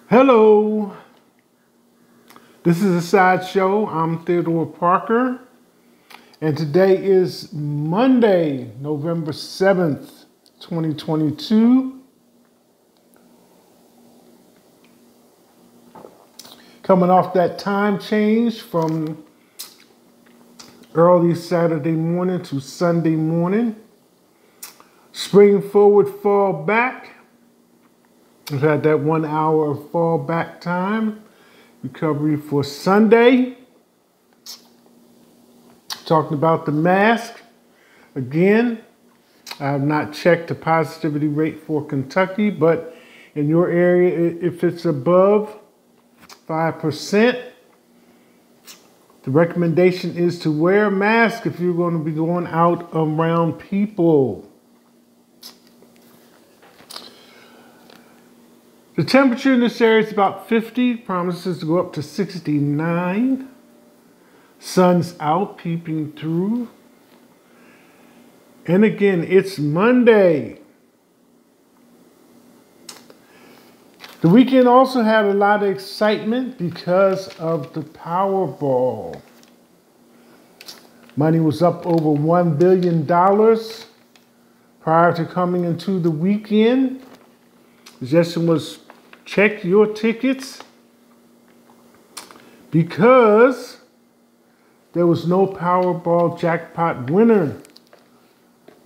Hello, this is a sideshow. I'm Theodore Parker, and today is Monday, November 7th, 2022. Coming off that time change from early Saturday morning to Sunday morning. Spring forward, fall back. We've had that 1 hour of fall back time. Recovery for Sunday. Talking about the mask. Again, I have not checked the positivity rate for Kentucky, but in your area, if it's above 5%, the recommendation is to wear a mask if you're going to be going out around people. The temperature in this area is about 50, promises to go up to 69. Sun's out, peeping through. And again, it's Monday. The weekend also had a lot of excitement because of the Powerball. Money was up over $1 billion prior to coming into the weekend. The suggestion was check your tickets because there was no Powerball jackpot winner.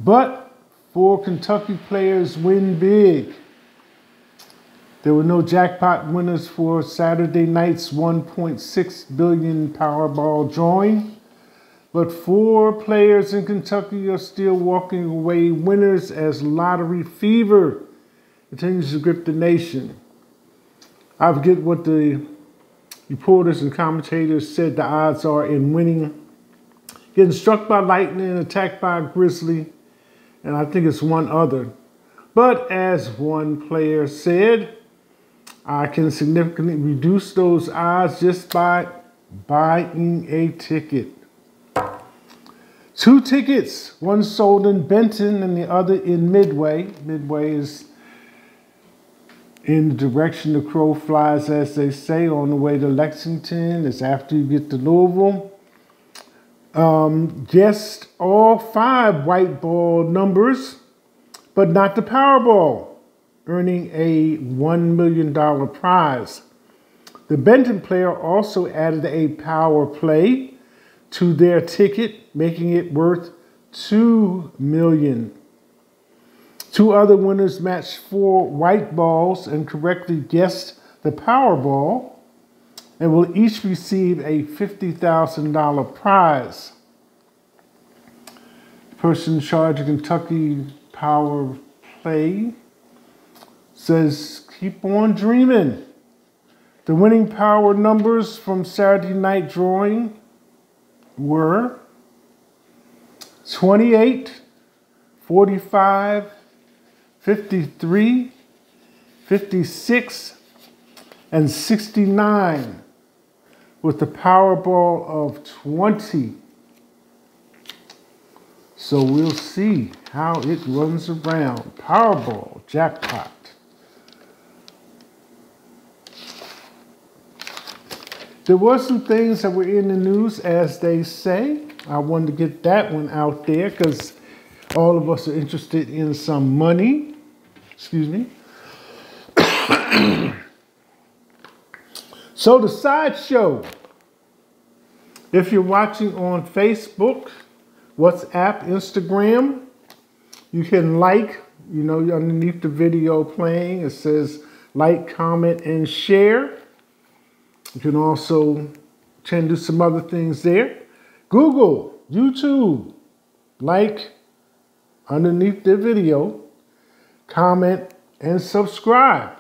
But 4 Kentucky players win big. There were no jackpot winners for Saturday night's $1.6 billion Powerball drawing. But 4 players in Kentucky are still walking away winners as lottery fever continues to grip the nation. I forget what the reporters and commentators said the odds are in winning. Getting struck by lightning, attacked by a grizzly, and I think it's one other. But as one player said, I can significantly reduce those odds just by buying a ticket. 2 tickets, one sold in Benton and the other in Midway. Midway is in the direction the crow flies, as they say, on the way to Lexington. It's after you get to Louisville. Guessed all 5 white ball numbers, but not the Powerball, earning a $1 million prize. The Benton player also added a power play to their ticket, making it worth $2 million. 2 other winners matched 4 white balls and correctly guessed the Powerball and will each receive a $50,000 prize. The person in charge of Kentucky Power Play says, keep on dreaming. The winning power numbers from Saturday night drawing were 28, 45, 53, 56, and 69, with the Powerball of 20. So we'll see how it runs around. Powerball jackpot. There were some things that were in the news, as they say. I wanted to get that one out there because all of us are interested in some money. Excuse me. So the sideshow. If you're watching on Facebook, WhatsApp, Instagram, you can like, underneath the video playing, it says like, comment, and share. You can also tend to do some other things there. Google, YouTube, like underneath the video, comment, and subscribe.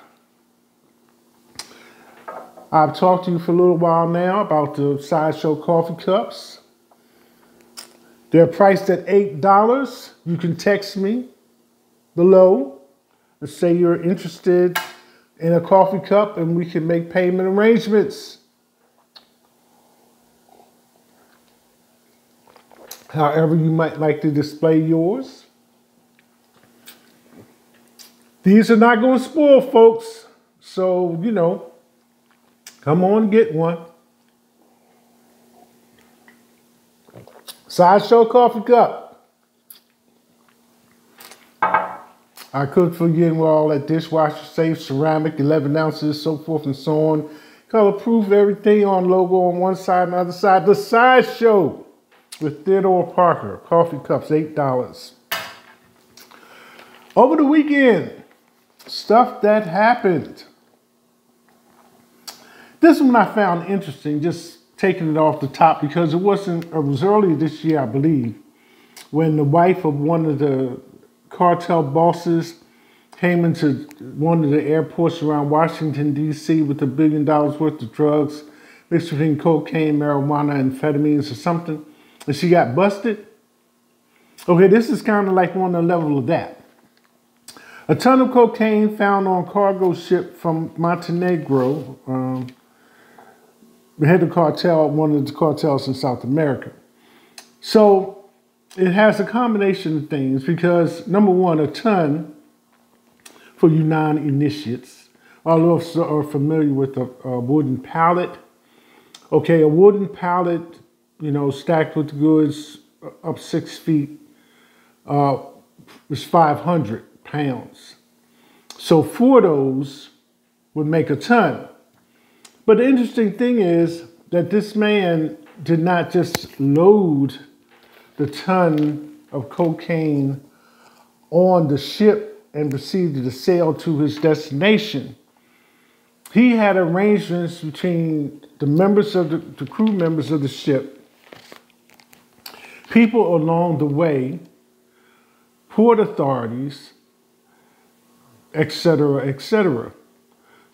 I've talked to you for a little while now about the Sideshow coffee cups. They're priced at $8. You can text me below and say you're interested in a coffee cup and we can make payment arrangements. However you might like to display yours. These are not going to spoil, folks. So, Come on, get one. Sideshow coffee cup. I cooked for you and all that dishwasher safe, ceramic, 11 ounces, so forth and so on. Color proof, everything on logo on one side and the other side. The Sideshow with Theodore Parker. Coffee cups, $8. Over the weekend, stuff that happened. This one I found interesting, just taking it off the top, because it was earlier this year, I believe, when the wife of one of the cartel bosses came into one of the airports around Washington, D.C. with $1 billion worth of drugs, mixed between cocaine, marijuana, amphetamines or something, and she got busted. Okay, this is kind of like on the level of that. A ton of cocaine found on cargo ship from Montenegro, the head of cartel, one of the cartels in South America. So it has a combination of things because, number one, a ton, for you non-initiates, all of us are familiar with a wooden pallet. Okay, a wooden pallet, you know, stacked with goods up 6 feet is 500 pounds. So 4 of those would make a ton. But the interesting thing is that this man did not just load the ton of cocaine on the ship and proceeded to sail to his destination. He had arrangements between the members of the crew members of the ship, people along the way, port authorities, etc., etc.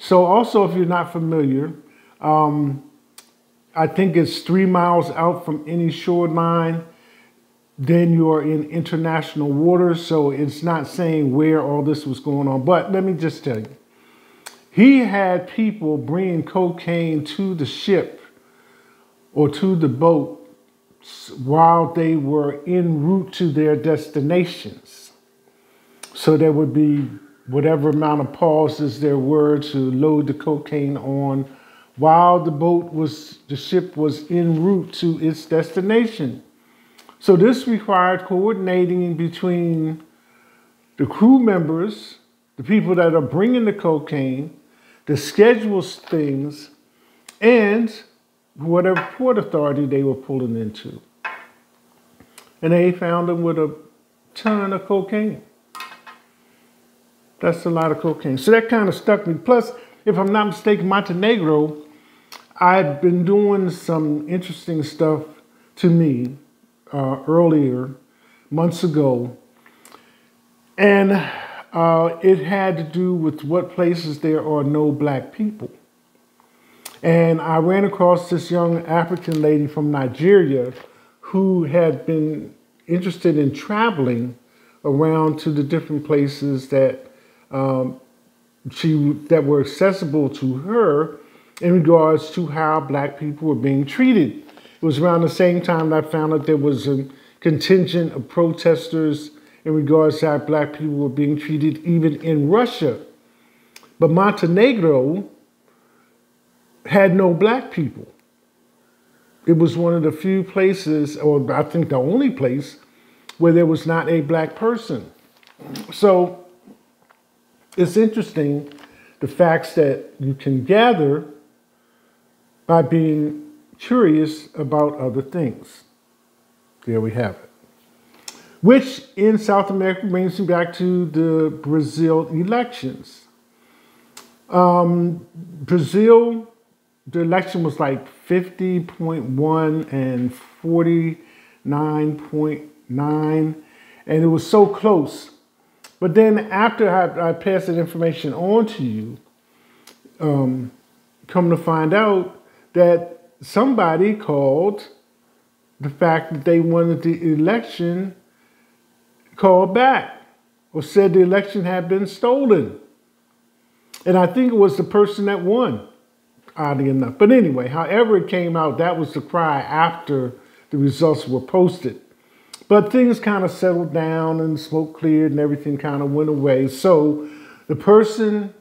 So also, if you're not familiar, I think it's 3 miles out from any shoreline, then you're in international waters, so it's not saying where all this was going on. But let me just tell you, he had people bringing cocaine to the ship or to the boat while they were en route to their destinations. So there would be whatever amount of pauses there were to load the cocaine on while the ship was en route to its destination. So this required coordinating between the crew members, the people that are bringing the cocaine, the schedules things, and whatever port authority they were pulling into. And they found them with a ton of cocaine. That's a lot of cocaine. So that kind of stuck me. Plus, if I'm not mistaken, Montenegro, I'd been doing some interesting stuff to me earlier, months ago. And it had to do with what places there are no black people. And I ran across this young African lady from Nigeria who had been interested in traveling around to the different places that that were accessible to her in regards to how black people were being treated. It was around the same time that I found out there was a contingent of protesters in regards to how black people were being treated even in Russia. But Montenegro had no black people. It was one of the few places, or I think the only place, where there was not a black person. So it's interesting the facts that you can gather by being curious about other things. There we have it. Which in South America brings me back to the Brazil elections. Brazil, the election was like 50.1 and 49.9, and it was so close. But then after I passed that information on to you, come to find out that somebody called the fact that they wanted the election called back or said the election had been stolen. And I think it was the person that won, oddly enough. But anyway, however it came out, that was the cry after the results were posted. But things kind of settled down and smoke cleared and everything kind of went away. So the person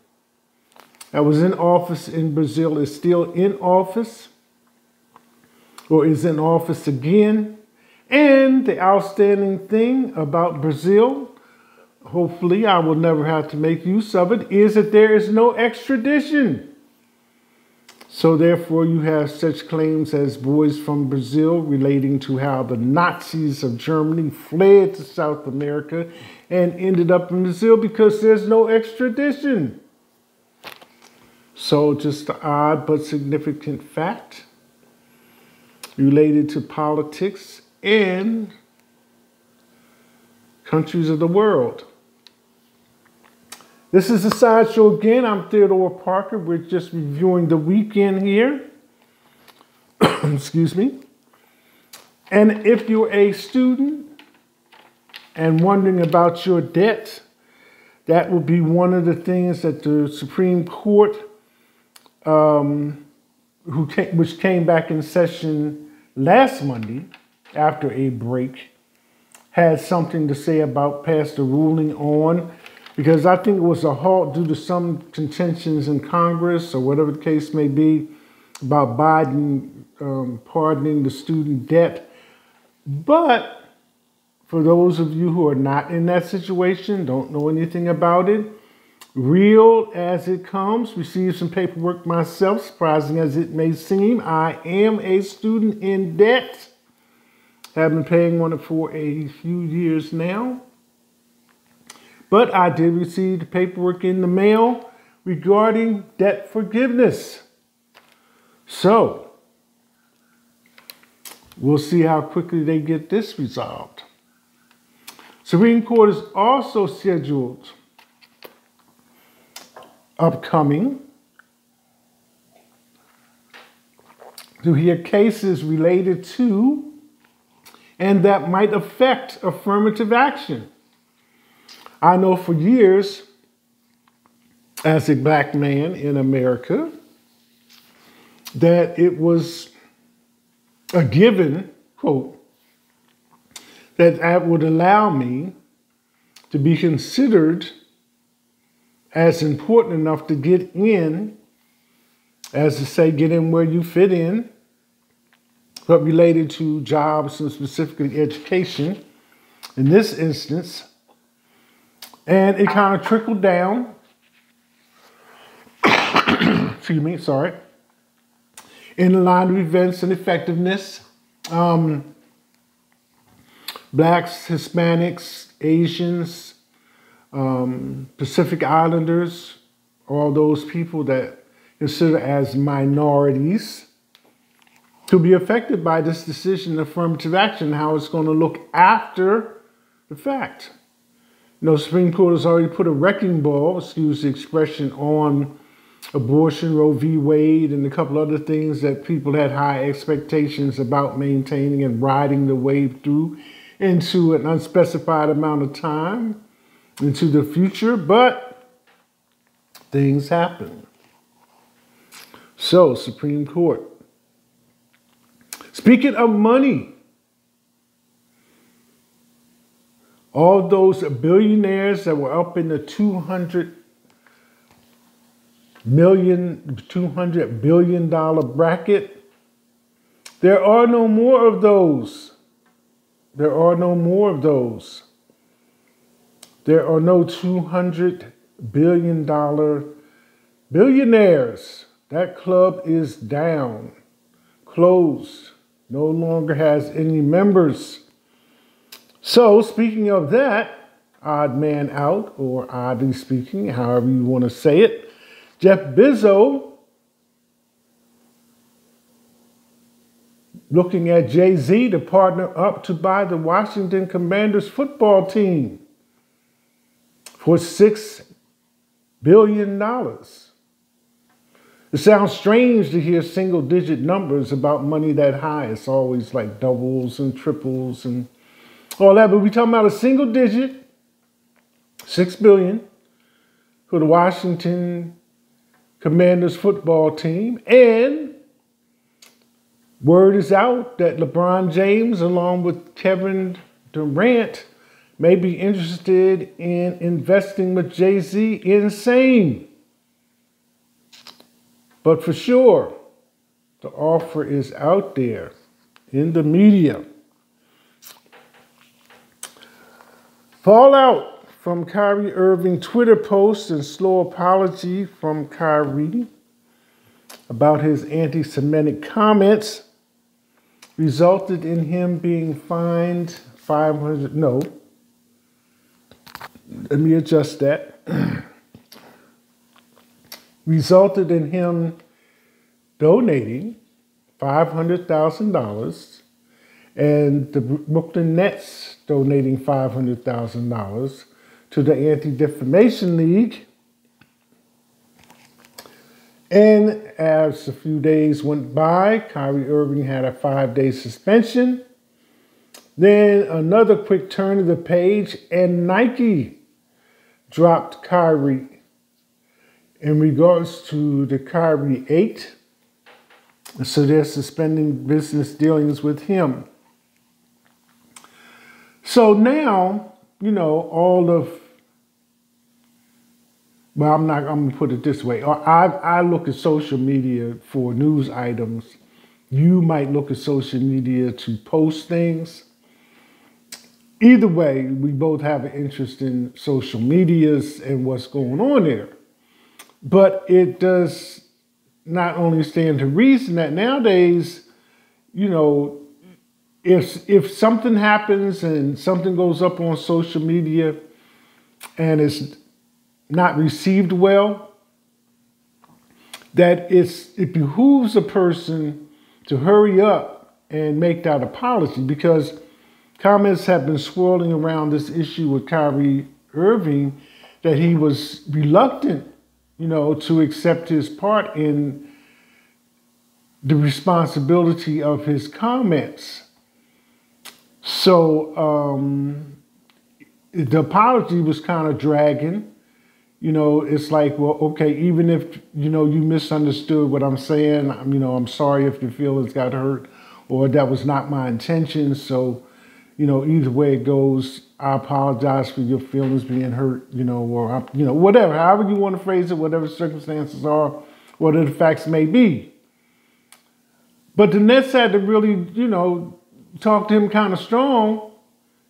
that was in office in Brazil is still in office or is in office again. And the outstanding thing about Brazil, hopefully I will never have to make use of it, is that there is no extradition. So therefore you have such claims as boys from Brazil relating to how the Nazis of Germany fled to South America and ended up in Brazil because there's no extradition. So just an odd but significant fact related to politics and countries of the world. This is the Sideshow again. I'm Theodore Parker. We're just reviewing the weekend here. Excuse me. And if you're a student and wondering about your debt, that will be one of the things that the Supreme Court, which came back in session last Monday after a break, had something to say about, passed a ruling on, because I think it was a halt due to some contentions in Congress or whatever the case may be about Biden pardoning the student debt. But for those of you who are not in that situation, don't know anything about it, real as it comes, received some paperwork myself, surprising as it may seem. I am a student in debt. Have been paying on it for a few years now. But I did receive the paperwork in the mail regarding debt forgiveness. So we'll see how quickly they get this resolved. Supreme Court is also scheduled upcoming to hear cases related to and that might affect affirmative action. I know for years, as a black man in America, that it was a given, quote, that would allow me to be considered as important enough to get in, as to say, get in where you fit in, but related to jobs and specifically education, in this instance. And it kind of trickled down, excuse me, sorry, in the line of events and effectiveness. Blacks, Hispanics, Asians, Pacific Islanders, all those people that consider as minorities to be affected by this decision, affirmative action, how it's going to look after the fact. You know, Supreme Court has already put a wrecking ball, excuse the expression, on abortion, Roe v. Wade, and a couple other things that people had high expectations about maintaining and riding the wave through into an unspecified amount of time into the future, but things happen. So, Supreme Court. Speaking of money, all those billionaires that were up in the $200 billion bracket, there are no more of those. There are no more of those. There are no $200 billion billionaires. That club is down, closed, no longer has any members. So speaking of that, odd man out, or oddly speaking, however you want to say it, Jeff Bezos looking at Jay-Z to partner up to buy the Washington Commanders football team for $6 billion. It sounds strange to hear single-digit numbers about money that high. It's always like doubles and triples and all that, but we're talking about a single digit, $6 billion, for the Washington Commanders football team. And word is out that LeBron James, along with Kevin Durant, may be interested in investing with Jay-Z in same. But for sure, the offer is out there in the media. Fallout from Kyrie Irving Twitter post and slow apology from Kyrie about his anti-Semitic comments resulted in him being fined let me adjust that. Resulted in him donating $500,000 and the Brooklyn Nets donating $500,000 to the Anti-Defamation League. And as a few days went by, Kyrie Irving had a 5-day suspension. Then another quick turn of the page, and Nike dropped Kyrie in regards to the Kyrie 8. So they're suspending business dealings with him. So now, I'm going to put it this way. I look at social media for news items. You might look at social media to post things. Either way, we both have an interest in social medias and what's going on there. But it does not only stand to reason that nowadays, if something happens and something goes up on social media and it's not received well, that it behooves a person to hurry up and make that apology, because comments have been swirling around this issue with Kyrie Irving that he was reluctant, to accept his part in the responsibility of his comments. So the apology was kind of dragging. It's like, well, okay, even if, you misunderstood what I'm saying, I'm sorry if your feelings got hurt, or that was not my intention. So, either way it goes, I apologize for your feelings being hurt, or, whatever, however you want to phrase it, whatever circumstances are, whatever the facts may be. But the Nets had to really, talk to him kind of strong,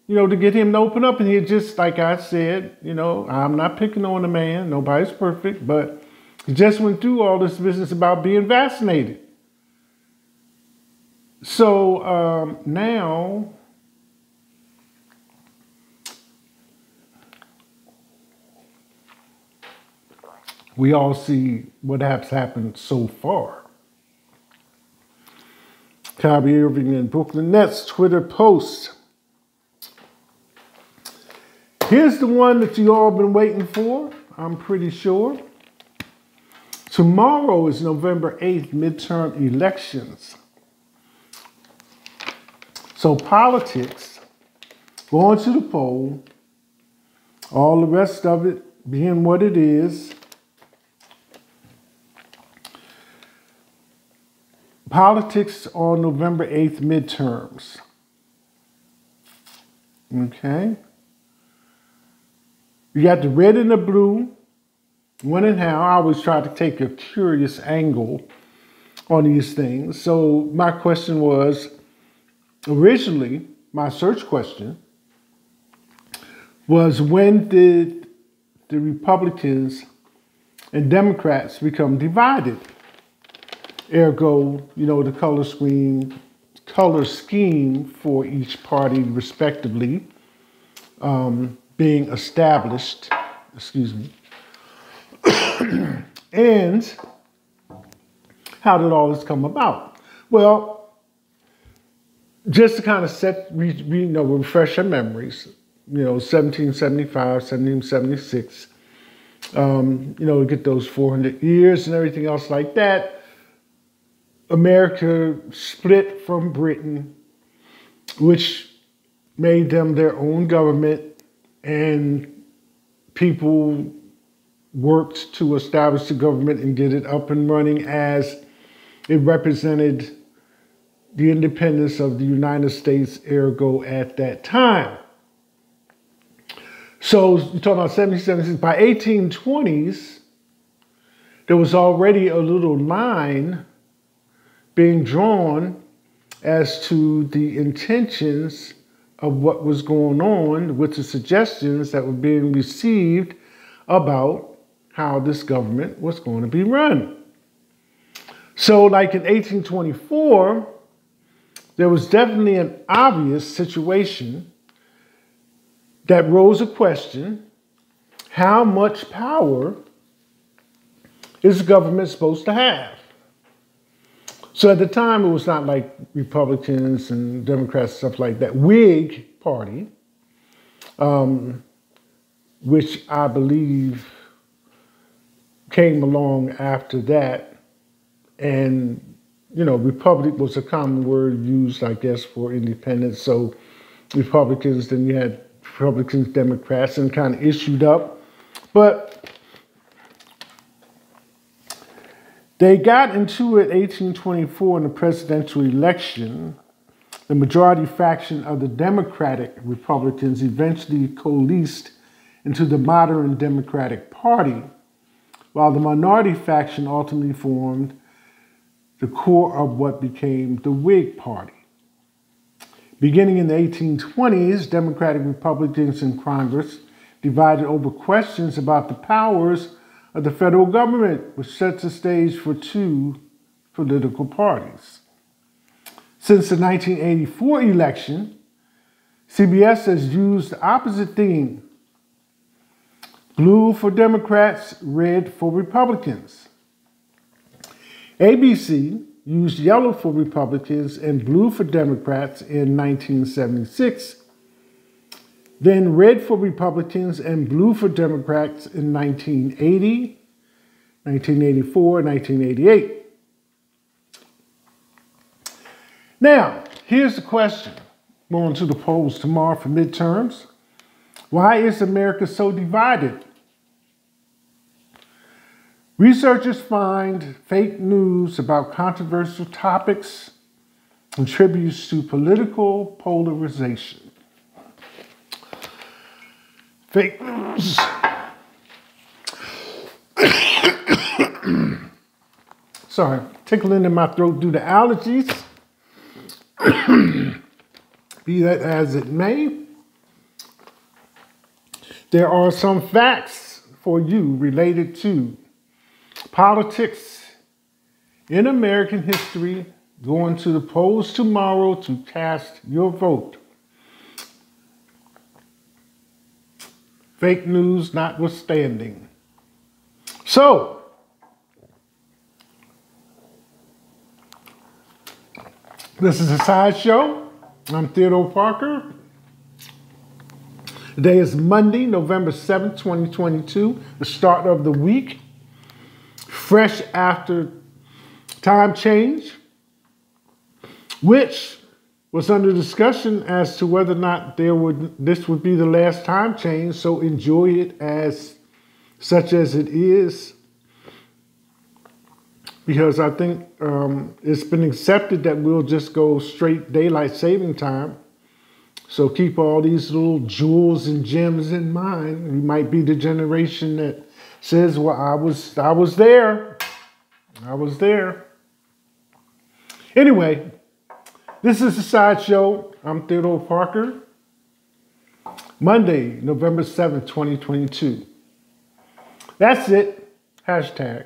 to get him to open up. And he just, like I said, I'm not picking on the man. Nobody's perfect. But he just went through all this business about being vaccinated. So now we all see what has happened so far. Kyrie Irving and Brooklyn Nets Twitter post. Here's the one that you all been waiting for, I'm pretty sure. Tomorrow is November 8th, midterm elections. So politics, going to the poll, all the rest of it being what it is. Politics on November 8th midterms. Okay. You got the red and the blue. When and how. I always try to take a curious angle on these things. So my question was, originally, my search question was, when did the Republicans and Democrats become divided? Ergo, the color scheme for each party respectively being established, and how did all this come about? Well, just to kind of refresh our memories, 1775, 1776, get those 400 years and everything else like that. America split from Britain, which made them their own government, and people worked to establish the government and get it up and running as it represented the independence of the United States, ergo, at that time. So you're talking about 1776. By 1820s, there was already a little line being drawn as to the intentions of what was going on with the suggestions that were being received about how this government was going to be run. So like in 1824, there was definitely an obvious situation that rose a question: how much power is the government supposed to have? So at the time, it was not like Republicans and Democrats, stuff like that. Whig Party, which I believe came along after that. And, you know, Republic was a common word used, I guess, for independence. So Republicans, then you had Republicans, Democrats, and kind of issued up. But they got into it 1824 in the presidential election. The majority faction of the Democratic Republicans eventually coalesced into the modern Democratic Party, while the minority faction ultimately formed the core of what became the Whig Party. Beginning in the 1820s, Democratic Republicans in Congress divided over questions about the powers of the federal government, which sets the stage for two political parties. Since the 1984 election, CBS has used the opposite theme: blue for Democrats, red for Republicans. ABC used yellow for Republicans and blue for Democrats in 1976, then red for Republicans and blue for Democrats in 1980, 1984, 1988. Now, here's the question. Going to the polls tomorrow for midterms. Why is America so divided? Researchers find fake news about controversial topics contributes to political polarization. Fake news. Sorry, tickling in my throat due to allergies. Be that as it may, there are some facts for you related to politics in American history. Going to the polls tomorrow to cast your vote. Fake news notwithstanding. So, this is a sideshow. I'm Theodore Parker. Today is Monday, November 7th, 2022, the start of the week. Fresh after time change, which was under discussion as to whether or not this would be the last time change, so enjoy it as such as it is, because I think it's been accepted that we'll just go straight daylight saving time. So keep all these little jewels and gems in mind. We might be the generation that says, well, I was there. I was there. Anyway, this is the sideshow. I'm Theodore Parker. Monday, November 7th, 2022. That's it. Hashtag.